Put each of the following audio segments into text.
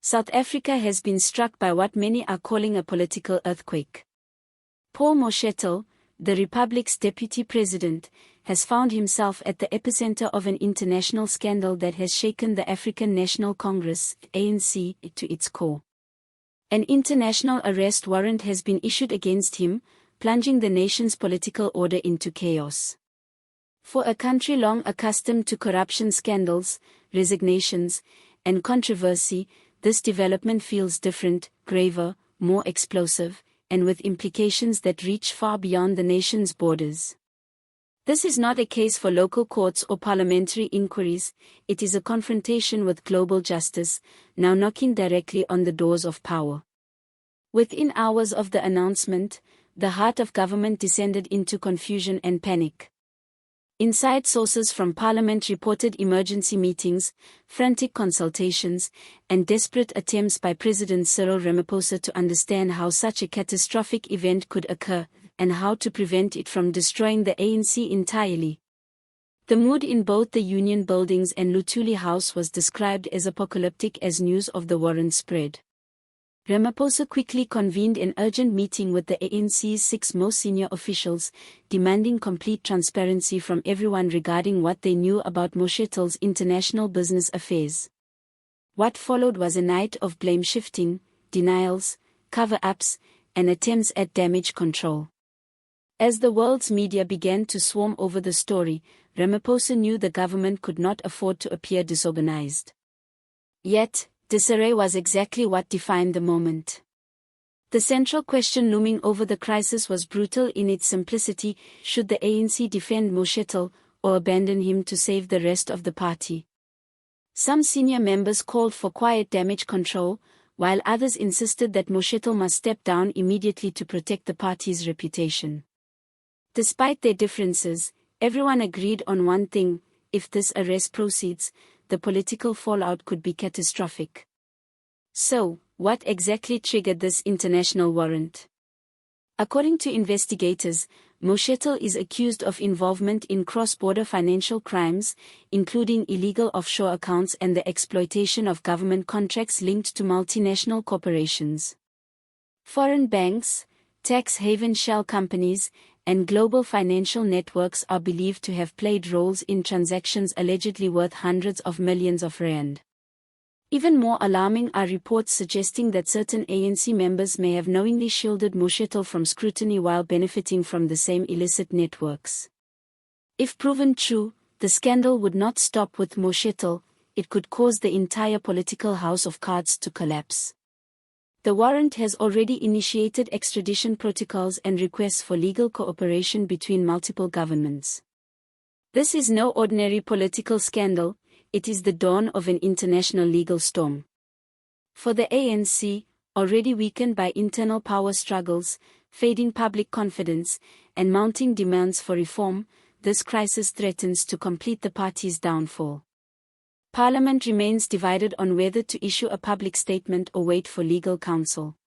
South Africa has been struck by what many are calling a political earthquake. Paul Moshettle, the Republic's deputy president, has found himself at the epicenter of an international scandal that has shaken the African National Congress (ANC) to its core. An international arrest warrant has been issued against him, plunging the nation's political order into chaos. For a country long accustomed to corruption scandals, resignations, and controversy, this development feels different, graver, more explosive, and with implications that reach far beyond the nation's borders. This is not a case for local courts or parliamentary inquiries, it is a confrontation with global justice, now knocking directly on the doors of power. Within hours of the announcement, the heart of government descended into confusion and panic. Inside sources from Parliament reported emergency meetings, frantic consultations, and desperate attempts by President Cyril Ramaphosa to understand how such a catastrophic event could occur, and how to prevent it from destroying the ANC entirely. The mood in both the Union Buildings and Luthuli House was described as apocalyptic as news of the warrant spread. Ramaphosa quickly convened an urgent meeting with the ANC's 6 most senior officials, demanding complete transparency from everyone regarding what they knew about Moshettle's international business affairs. What followed was a night of blame-shifting, denials, cover-ups, and attempts at damage control. As the world's media began to swarm over the story, Ramaphosa knew the government could not afford to appear disorganized. Yet, disarray was exactly what defined the moment. The central question looming over the crisis was brutal in its simplicity: should the ANC defend Moshettle, or abandon him to save the rest of the party? Some senior members called for quiet damage control, while others insisted that Moshettle must step down immediately to protect the party's reputation. Despite their differences, everyone agreed on one thing: if this arrest proceeds, the political fallout could be catastrophic. So, what exactly triggered this international warrant? According to investigators, Moshettle is accused of involvement in cross-border financial crimes, including illegal offshore accounts and the exploitation of government contracts linked to multinational corporations. Foreign banks, tax haven shell companies, and global financial networks are believed to have played roles in transactions allegedly worth hundreds of millions of rand. Even more alarming are reports suggesting that certain ANC members may have knowingly shielded Moshettle from scrutiny while benefiting from the same illicit networks. If proven true, the scandal would not stop with Moshettle, it could cause the entire political house of cards to collapse. The warrant has already initiated extradition protocols and requests for legal cooperation between multiple governments. This is no ordinary political scandal, it is the dawn of an international legal storm. For the ANC, already weakened by internal power struggles, fading public confidence, and mounting demands for reform, this crisis threatens to complete the party's downfall. Parliament remains divided on whether to issue a public statement or wait for legal counsel.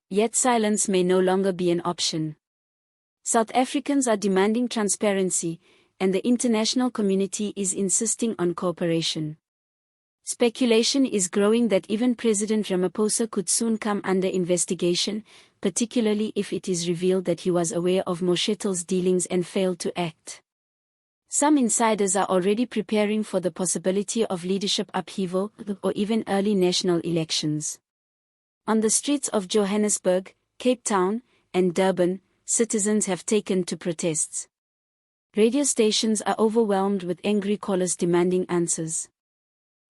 Yet silence may no longer be an option. South Africans are demanding transparency, and the international community is insisting on cooperation. Speculation is growing that even President Ramaphosa could soon come under investigation, particularly if it is revealed that he was aware of Moshettle's dealings and failed to act. Some insiders are already preparing for the possibility of leadership upheaval or even early national elections. On the streets of Johannesburg, Cape Town, and Durban, citizens have taken to protests. Radio stations are overwhelmed with angry callers demanding answers.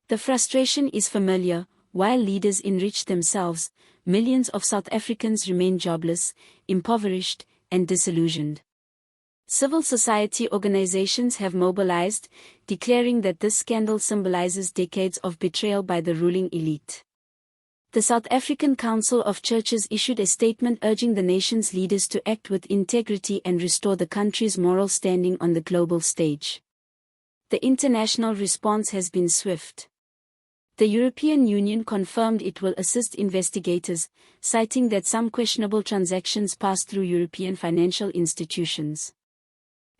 The frustration is familiar: while leaders enrich themselves, millions of South Africans remain jobless, impoverished, and disillusioned. Civil society organizations have mobilized, declaring that this scandal symbolizes decades of betrayal by the ruling elite. The South African Council of Churches issued a statement urging the nation's leaders to act with integrity and restore the country's moral standing on the global stage. The international response has been swift. The European Union confirmed it will assist investigators, citing that some questionable transactions passed through European financial institutions.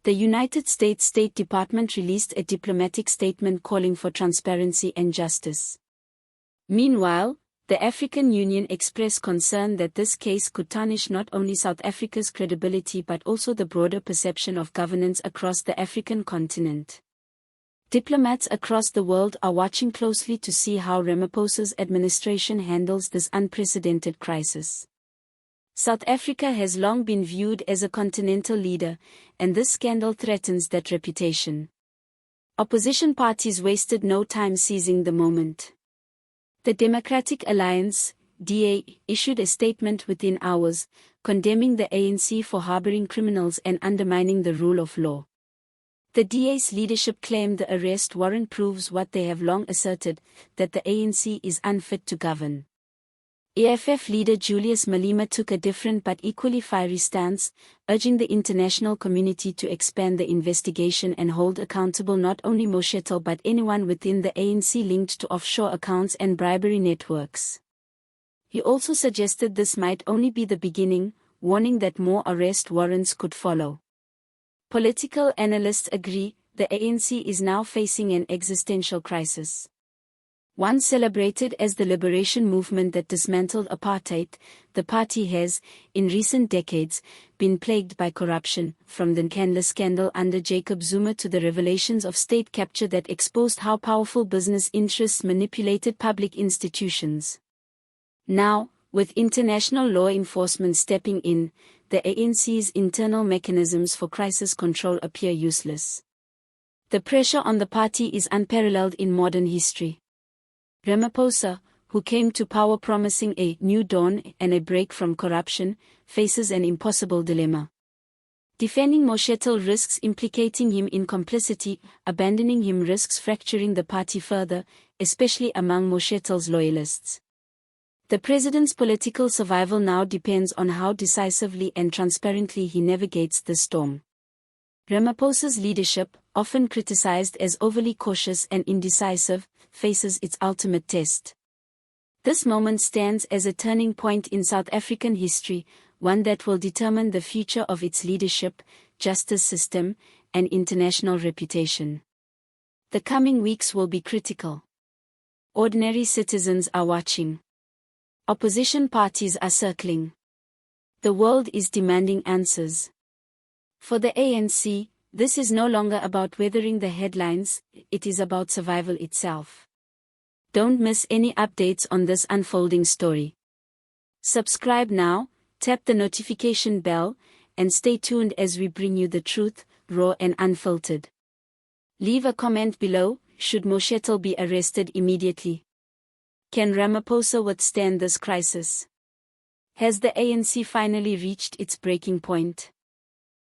The United States State Department released a diplomatic statement calling for transparency and justice. Meanwhile, The African Union expressed concern that this case could tarnish not only South Africa's credibility but also the broader perception of governance across the African continent. Diplomats across the world are watching closely to see how Ramaphosa's administration handles this unprecedented crisis. South Africa has long been viewed as a continental leader, and this scandal threatens that reputation. Opposition parties wasted no time seizing the moment. The Democratic Alliance, DA, issued a statement within hours, condemning the ANC for harboring criminals and undermining the rule of law. The DA's leadership claimed the arrest warrant proves what they have long asserted, that the ANC is unfit to govern. EFF leader Julius Malema took a different but equally fiery stance, urging the international community to expand the investigation and hold accountable not only Moshettle but anyone within the ANC linked to offshore accounts and bribery networks. He also suggested this might only be the beginning, warning that more arrest warrants could follow. Political analysts agree, the ANC is now facing an existential crisis. Once celebrated as the liberation movement that dismantled apartheid, the party has, in recent decades, been plagued by corruption, from the Nkandla scandal under Jacob Zuma to the revelations of state capture that exposed how powerful business interests manipulated public institutions. Now, with international law enforcement stepping in, the ANC's internal mechanisms for crisis control appear useless. The pressure on the party is unparalleled in modern history. Ramaphosa, who came to power promising a new dawn and a break from corruption, faces an impossible dilemma. Defending Moshettle risks implicating him in complicity, abandoning him risks fracturing the party further, especially among Moshettle's loyalists. The president's political survival now depends on how decisively and transparently he navigates the storm. Ramaphosa's leadership, often criticized as overly cautious and indecisive, faces its ultimate test. This moment stands as a turning point in South African history, one that will determine the future of its leadership, justice system, and international reputation. The coming weeks will be critical. Ordinary citizens are watching. Opposition parties are circling. The world is demanding answers. For the ANC, this is no longer about weathering the headlines, it is about survival itself. Don't miss any updates on this unfolding story. Subscribe now, tap the notification bell, and stay tuned as we bring you the truth, raw and unfiltered. Leave a comment below, should Moshettle be arrested immediately? Can Ramaphosa withstand this crisis? Has the ANC finally reached its breaking point?